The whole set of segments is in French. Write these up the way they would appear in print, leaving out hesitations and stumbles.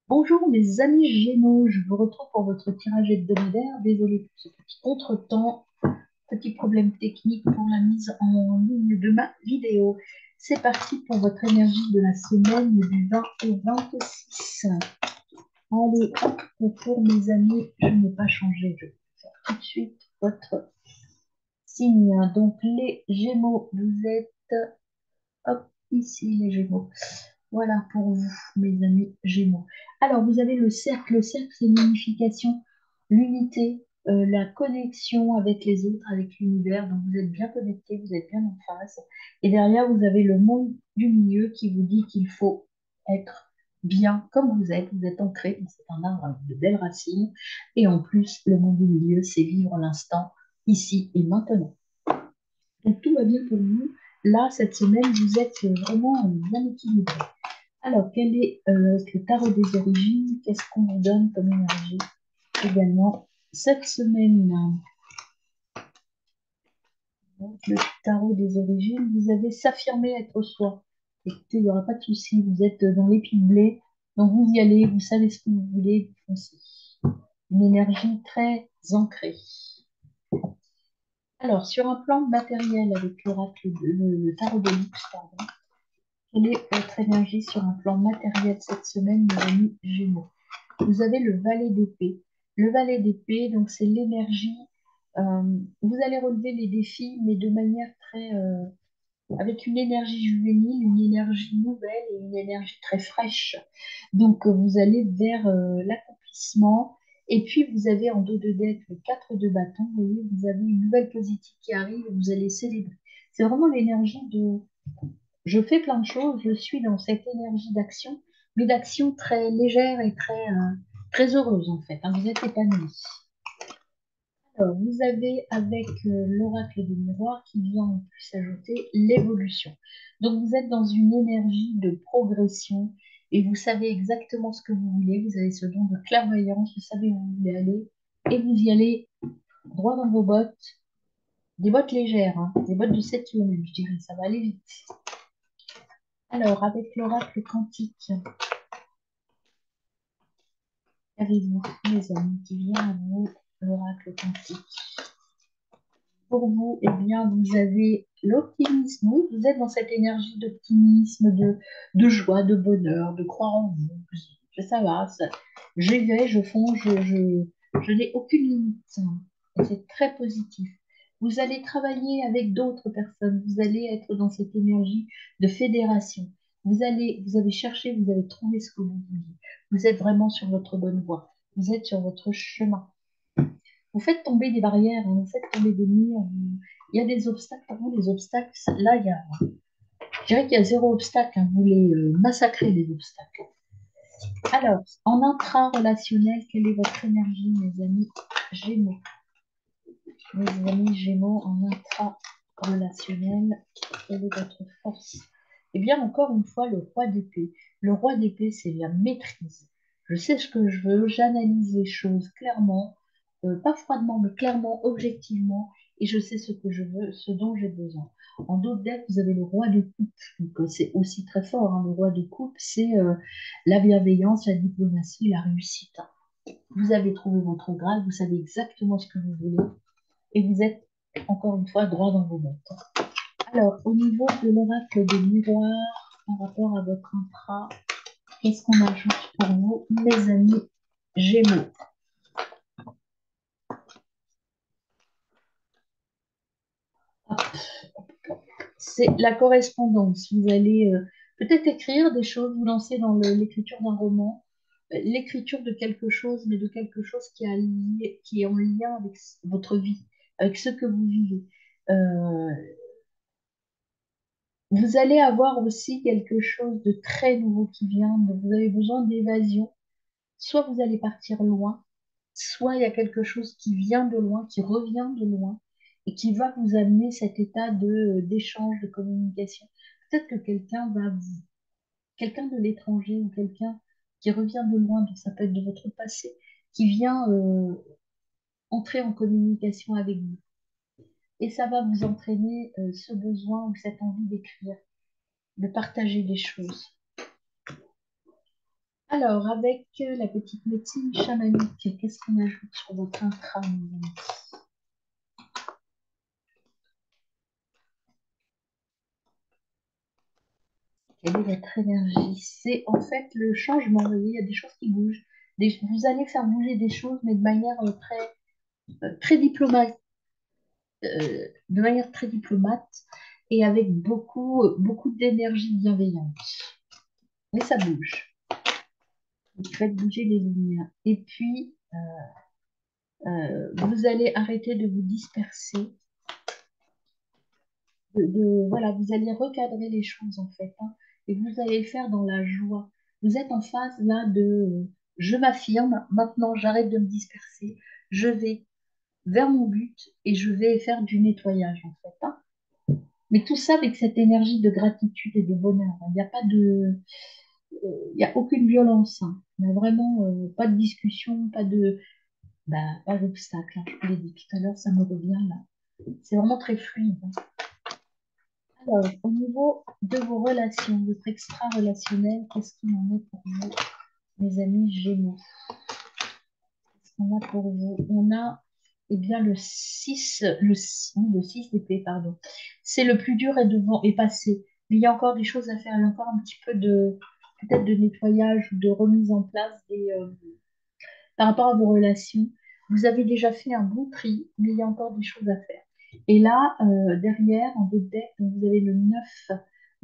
Bonjour mes amis Gémeaux, je vous retrouve pour votre tirage hebdomadaire. Désolée pour ce petit contretemps, petit problème technique pour la mise en ligne de ma vidéo. C'est parti pour votre énergie de la semaine du 20 au 26. Allez, hop, pour mes amis, je n'ai pas changé, je vais faire tout de suite votre signe. Donc les Gémeaux, vous êtes, hop, ici les Gémeaux. Voilà pour vous, mes amis Gémeaux. Alors, vous avez le cercle. Le cercle, c'est l'unification, l'unité, la connexion avec les autres, avec l'univers. Donc, vous êtes bien connectés, vous êtes bien en phase. Et derrière, vous avez le monde du milieu qui vous dit qu'il faut être bien comme vous êtes. Vous êtes ancré, c'est un arbre avec de belles racines. Et en plus, le monde du milieu, c'est vivre l'instant, ici et maintenant. Donc, tout va bien pour vous. Là, cette semaine, vous êtes vraiment bien équilibré. Alors, quel est le tarot des origines? Qu'est-ce qu'on vous donne comme énergie également cette semaine? Donc, le tarot des origines, vous avez s'affirmer être soi. Écoutez, il n'y aura pas de souci, vous êtes dans l'épi de blé, donc vous y allez, vous savez ce que vous voulez, vous foncez. Une énergie très ancrée. Alors, sur un plan matériel avec l'oracle, le tarot de luxe, pardon, quelle est votre énergie sur un plan matériel cette semaine, mes amis Gémeaux? Vous avez le valet d'épée. Le valet d'épée, donc c'est l'énergie. euh, vous allez relever les défis, mais de manière très, avec une énergie juvénile, une énergie nouvelle et une énergie très fraîche. Donc vous allez vers l'accomplissement. Et puis vous avez en dos de deck le 4 de bâton. Vous voyez, vous avez une nouvelle positive qui arrive et vous allez célébrer. C'est vraiment l'énergie de je fais plein de choses, je suis dans cette énergie d'action, mais d'action très légère et très heureuse en fait, hein. Vous êtes épanouie. Alors, vous avez avec l'oracle des miroirs qui vient en plus ajouter l'évolution. Donc, vous êtes dans une énergie de progression et vous savez exactement ce que vous voulez. Vous avez ce don de clairvoyance, vous savez où vous voulez aller et vous y allez droit dans vos bottes, des bottes légères, hein, des bottes de 7 km, je dirais, ça va aller vite. Alors, avec l'oracle quantique, qu'avez-vous, mes amis, qui vient à vous, l'oracle quantique? Pour vous, eh bien, vous avez l'optimisme. Oui, vous êtes dans cette énergie d'optimisme, de joie, de bonheur, de croire en vous. Ça va, j'y vais, je fonce, je n'ai aucune limite. Et c'est très positif. Vous allez travailler avec d'autres personnes. Vous allez être dans cette énergie de fédération. Vous avez cherché, vous avez trouvé ce que vous vouliez. Vous êtes vraiment sur votre bonne voie. Vous êtes sur votre chemin. Vous faites tomber des barrières, hein, vous faites tomber des murs. Il y a des obstacles. Pour vous, les obstacles, là, je dirais qu'il y a zéro obstacle, hein, vous les massacrez, les obstacles. Alors, en intra-relationnel, quelle est votre énergie, mes amis Gémeaux? Mes amis Gémeaux, en intra-relationnel, quelle est votre force? Eh bien, encore une fois, le roi d'épée. Le roi d'épée, c'est la maîtrise. Je sais ce que je veux, j'analyse les choses clairement, pas froidement, mais clairement, objectivement, et je sais ce que je veux, ce dont j'ai besoin. En d'autres decks, vous avez le roi de coupe. Donc, c'est aussi très fort, hein. Le roi de coupe, c'est la bienveillance, la diplomatie, la réussite. Vous avez trouvé votre grade, vous savez exactement ce que vous voulez, et vous êtes, encore une fois, droit dans vos bottes. Alors, au niveau de l'oracle des miroirs, par rapport à votre intra, qu'est-ce qu'on ajoute pour vous, mes amis Gémeaux? C'est la correspondance. Vous allez peut-être écrire des choses, vous lancer dans l'écriture d'un roman, l'écriture de quelque chose, mais de quelque chose qui est en lien avec votre vie, avec ce que vous vivez. Euh, Vous allez avoir aussi quelque chose de très nouveau qui vient, donc vous avez besoin d'évasion. Soit vous allez partir loin, soit il y a quelque chose qui vient de loin, qui revient de loin, et qui va vous amener cet état d'échange, de communication. Peut-être que quelqu'un de l'étranger ou quelqu'un qui revient de loin, donc ça peut être de votre passé, qui vient entrer en communication avec vous. Et ça va vous entraîner ce besoin ou cette envie d'écrire, de partager des choses. Alors, avec la petite médecine chamanique, qu'est-ce qu'on ajoute sur votre intra, mes amis? Quelle est votre énergie? C'est en fait le changement. Vous voyez, il y a des choses qui bougent. Vous allez faire bouger des choses, mais de manière très diplomate, de manière très diplomate et avec beaucoup d'énergie bienveillante. Mais ça bouge. Vous faites bouger les lignes. Et puis, vous allez arrêter de vous disperser. Voilà, vous allez recadrer les choses en fait, hein, et vous allez le faire dans la joie. Vous êtes en phase là de je m'affirme, maintenant j'arrête de me disperser, je vais vers mon but et je vais faire du nettoyage en fait, hein. Mais tout ça avec cette énergie de gratitude et de bonheur, hein. Il n'y a pas de, il y a aucune violence, hein. Il n'y a vraiment pas de discussion, pas d'obstacle, hein. Je vous l'ai dit tout à l'heure, ça me revient là. C'est vraiment très fluide, hein. Alors, au niveau de vos relations, votre extra-relationnel, qu'est-ce qu'il en est pour vous, mes amis Gémeaux? Qu'est-ce qu'on a pour vous? On a, eh bien, le 6 d'épée, pardon. C'est le plus dur est passé. Mais il y a encore des choses à faire. Il y a encore un petit peu peut-être de nettoyage ou de remise en place par rapport à vos relations. Vous avez déjà fait un bon tri, mais il y a encore des choses à faire. Et là, derrière, en deux de deck, vous avez le 9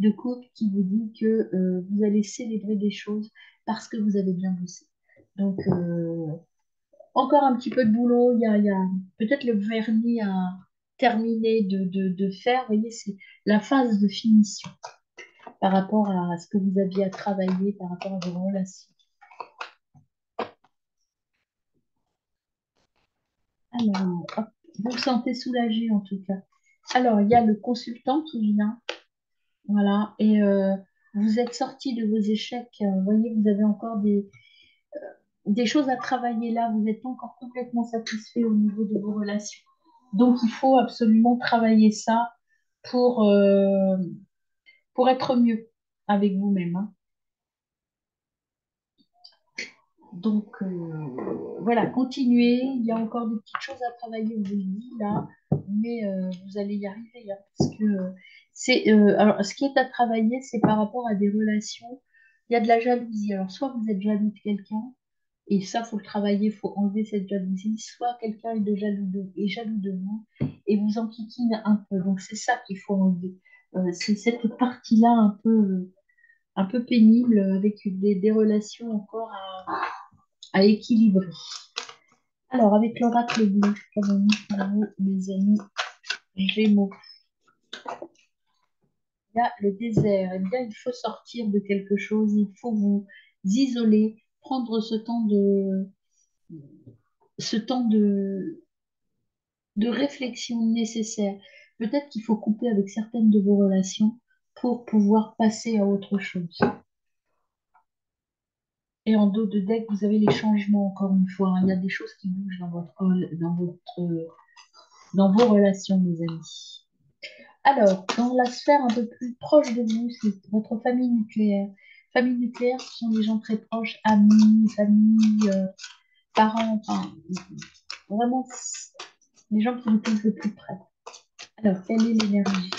de coupe qui vous dit que vous allez célébrer des choses parce que vous avez bien bossé. Donc, encore un petit peu de boulot. Il y a peut-être le vernis à terminer de faire. Vous voyez, c'est la phase de finition par rapport à ce que vous aviez à travailler, par rapport à vos relations. Alors, hop, vous vous sentez soulagé en tout cas. Alors, il y a le consultant qui vient, voilà, et vous êtes sorti de vos échecs. Vous voyez, vous avez encore des choses à travailler là. Vous n'êtes pas encore complètement satisfait au niveau de vos relations. Donc, il faut absolument travailler ça pour, euh, pour être mieux avec vous-même, hein. Donc, voilà, continuez. Il y a encore des petites choses à travailler, on vous le dit là, mais vous allez y arriver, hein, parce que alors, ce qui est à travailler, c'est par rapport à des relations. Il y a de la jalousie. Alors, soit vous êtes jaloux de quelqu'un, et ça, faut le travailler, faut enlever cette jalousie. Soit quelqu'un est jaloux de vous et vous enquiquine un peu. Donc, c'est ça qu'il faut enlever. C'est cette partie-là un peu pénible avec des relations encore à équilibrer. Alors, avec l'oracle bleu, comme on dit pour vous, mes amis Gémeaux, il y a le désert. Eh bien, il faut sortir de quelque chose, il faut vous isoler, prendre ce temps de réflexion nécessaire. Peut-être qu'il faut couper avec certaines de vos relations pour pouvoir passer à autre chose. Et en dos de deck, vous avez les changements, encore une fois, hein. Il y a des choses qui bougent dans vos relations, mes amis. Alors, dans la sphère un peu plus proche de vous, c'est votre famille nucléaire. Famille nucléaire, ce sont des gens très proches, amis, famille, parents, enfin, vraiment les gens qui vous touchent le plus près. Alors, quelle est l'énergie?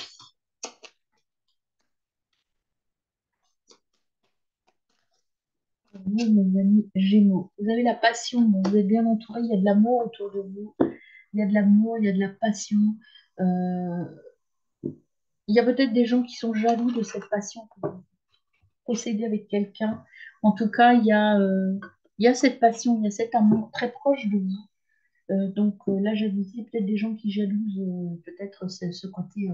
Pour vous, mes amis Gémeaux, vous avez la passion, donc vous êtes bien entouré, il y a de l'amour autour de vous, il y a de l'amour, il y a de la passion. Euh, il y a peut-être des gens qui sont jaloux de cette passion que vous possédez avec quelqu'un. En tout cas, il y a cette passion, il y a cet amour très proche de vous. Donc la jalousie, peut-être des gens qui jalousent peut-être ce côté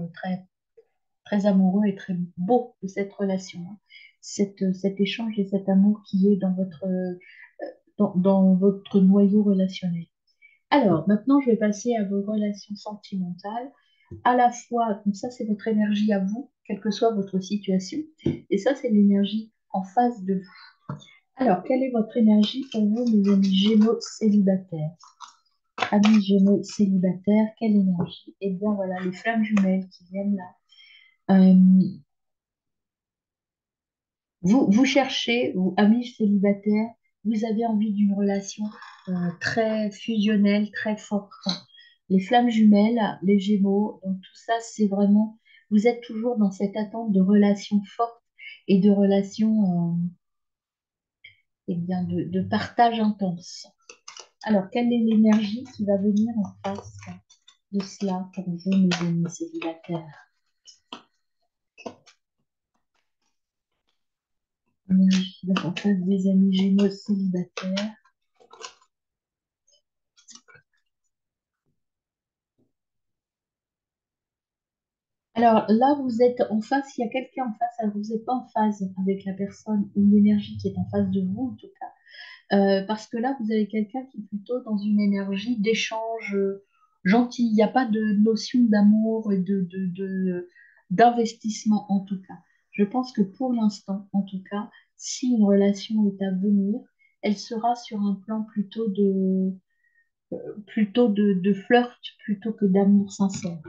très amoureux et très beau de cette relation, hein. Cet échange et cet amour qui est dans votre noyau relationnel. Alors, maintenant, je vais passer à vos relations sentimentales. À la fois, donc ça, c'est votre énergie à vous, quelle que soit votre situation. Et ça, c'est l'énergie en face de vous. Alors, quelle est votre énergie pour vous, mes amis Gémeaux célibataires? Amis Gémeaux célibataires, quelle énergie? Eh bien, voilà, les flammes jumelles qui viennent là. Euh, Vous cherchez, vous, amis célibataires, vous avez envie d'une relation très fusionnelle, très forte. Les flammes jumelles, les Gémeaux, donc tout ça, c'est vraiment, vous êtes toujours dans cette attente de relations fortes et de relations, eh bien, de partage intense. Alors, quelle est l'énergie qui va venir en face de cela pour vous, mes amis célibataires? L'énergie qui va en face des amis Gémeaux célibataires. Alors là, vous êtes en face, il y a quelqu'un en face, alors vous n'êtes pas en phase avec la personne ou l'énergie qui est en face de vous, en tout cas. Parce que là, vous avez quelqu'un qui est plutôt dans une énergie d'échange gentil. Il n'y a pas de notion d'amour et d'investissement, en tout cas. Je pense que pour l'instant, en tout cas, si une relation est à venir, elle sera sur un plan plutôt de flirt plutôt que d'amour sincère.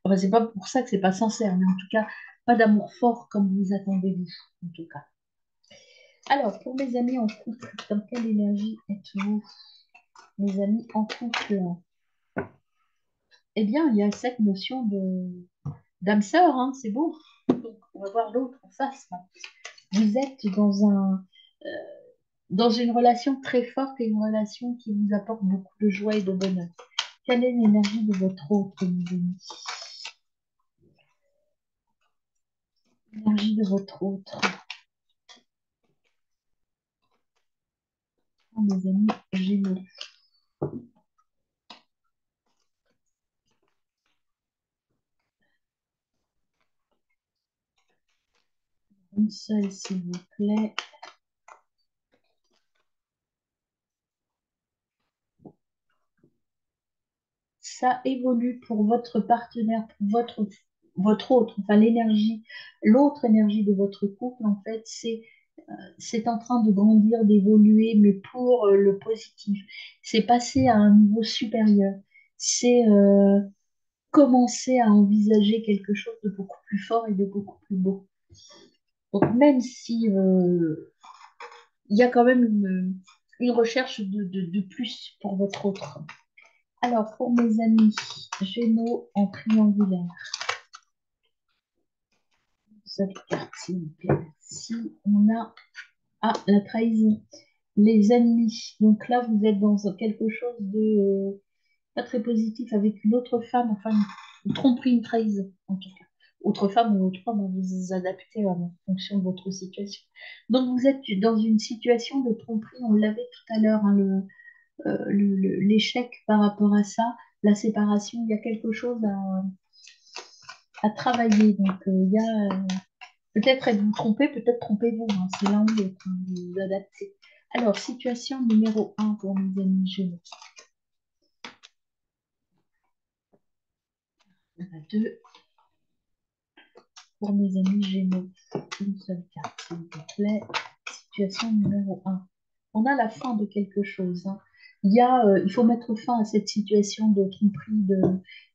Enfin, c'est pas pour ça que c'est pas sincère, mais en tout cas, pas d'amour fort comme vous attendez vous, en tout cas. Alors, pour mes amis en couple, dans quelle énergie êtes-vous, mes amis en couple? Eh bien, il y a cette notion de d'âme sœur, hein, c'est beau. Donc, on va voir l'autre en face. Là. Vous êtes dans une relation très forte et une relation qui vous apporte beaucoup de joie et de bonheur. Quelle est l'énergie de votre autre, mes amis? L'énergie de votre autre, oh, mes amis Gémeaux. Une seule, s'il vous plaît. Ça évolue pour votre partenaire, pour votre autre, enfin l'énergie, l'autre énergie de votre couple, en fait, c'est en train de grandir, d'évoluer, mais pour le positif. C'est passer à un niveau supérieur. C'est commencer à envisager quelque chose de beaucoup plus fort et de beaucoup plus beau. Donc même si il y a quand même une recherche de plus pour votre autre. Alors, pour mes amis Gémeaux en triangulaire, cette carte, s'il vous plaît. Si on a la trahison, les ennemis. Donc là, vous êtes dans quelque chose de pas très positif avec une autre femme, enfin une tromperie, une trahison, en tout cas. Autre femme ou autre homme, vous vous adaptez en fonction de votre situation. Donc vous êtes dans une situation de tromperie, on l'avait tout à l'heure, hein, l'échec par rapport à ça, la séparation, il y a quelque chose à travailler. Donc, il y a peut-être êtes-vous trompé, peut-être trompez-vous. Hein, c'est l'un ou l'autre, hein, vous vous adaptez. Alors, situation numéro un pour mes amis jeunes. Il y en a deux pour mes amis Gémeaux. Une seule carte, s'il vous plaît. Situation numéro un. On a la fin de quelque chose. Hein. Il faut mettre fin à cette situation de tromperie,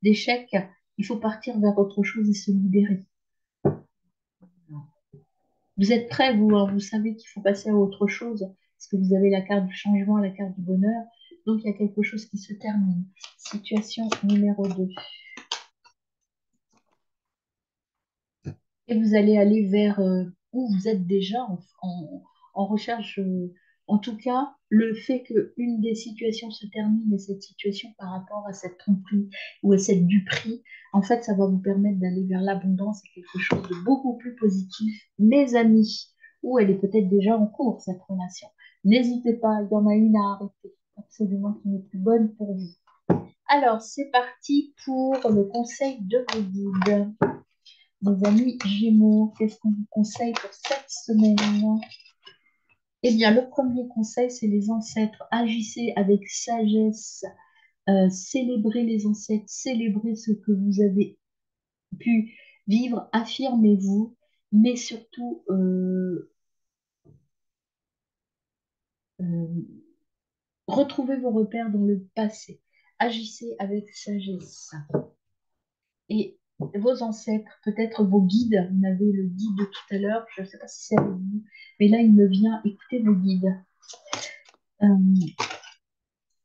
d'échec. Il faut partir vers autre chose et se libérer. Vous êtes prêts, vous, hein, vous savez qu'il faut passer à autre chose, parce que vous avez la carte du changement, la carte du bonheur. Donc, il y a quelque chose qui se termine. Situation numéro 2. Et vous allez aller vers où vous êtes déjà en recherche. En tout cas, le fait qu'une des situations se termine et cette situation par rapport à cette tromperie ou à cette duperie, en fait, ça va vous permettre d'aller vers l'abondance et quelque chose de beaucoup plus positif. Mes amis, ou elle est peut-être déjà en cours, cette relation. N'hésitez pas, il y en a une à arrêter, absolument qui n'est plus bonne pour vous. Alors, c'est parti pour le conseil de vos guides. Mes amis Gémeaux, qu'est-ce qu'on vous conseille pour cette semaine? Eh bien, le premier conseil, c'est les ancêtres. Agissez avec sagesse, célébrez les ancêtres, célébrez ce que vous avez pu vivre, affirmez-vous, mais surtout, euh, retrouvez vos repères dans le passé. Agissez avec sagesse. Et vos ancêtres, peut-être vos guides, vous avez le guide de tout à l'heure, je ne sais pas si c'est avec Mais là, il me vient, écoutez vos guides. Euh,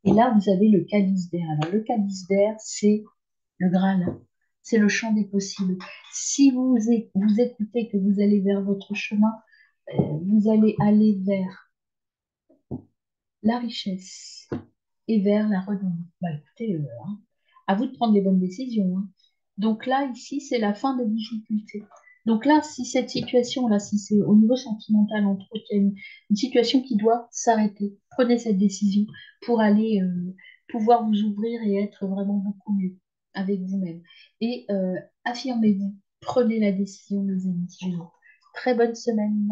et là, vous avez le calice d'air. Alors, le calice d'air, c'est le Graal. C'est le champ des possibles. Si vous écoutez que vous allez vers votre chemin, vous allez aller vers la richesse et vers la renommée. Bah, écoutez, hein, à vous de prendre les bonnes décisions, hein. Donc là, ici, c'est la fin des difficultés. Donc là, si cette situation-là, si c'est au niveau sentimental, entre autres, il y a une situation qui doit s'arrêter, prenez cette décision pour aller pouvoir vous ouvrir et être vraiment beaucoup mieux avec vous-même. Et affirmez-vous, prenez la décision, mes amis. Très bonne semaine.